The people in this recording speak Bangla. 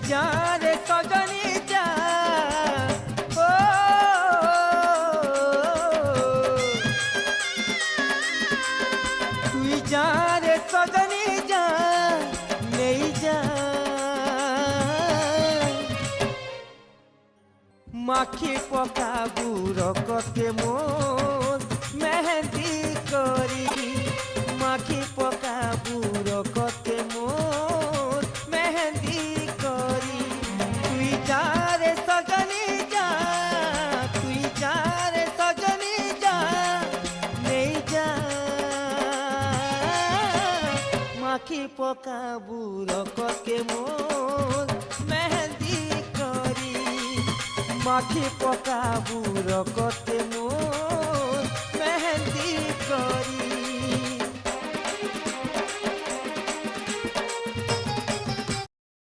যা রে সজনী যা ও তুই যা রে সজনী যা নেই যা মাখি পকাবু রকতে মোর মেহেন্দি করি মাখি পকাবু রকতে মোর মেহেন্দি করি তুই যা রে সজনী যা তুই যা রে সজনী যা নেই যা মাখি পকাবু রকতে মোর মেহেন্দি করি মাখি পকাবু রকতে মোর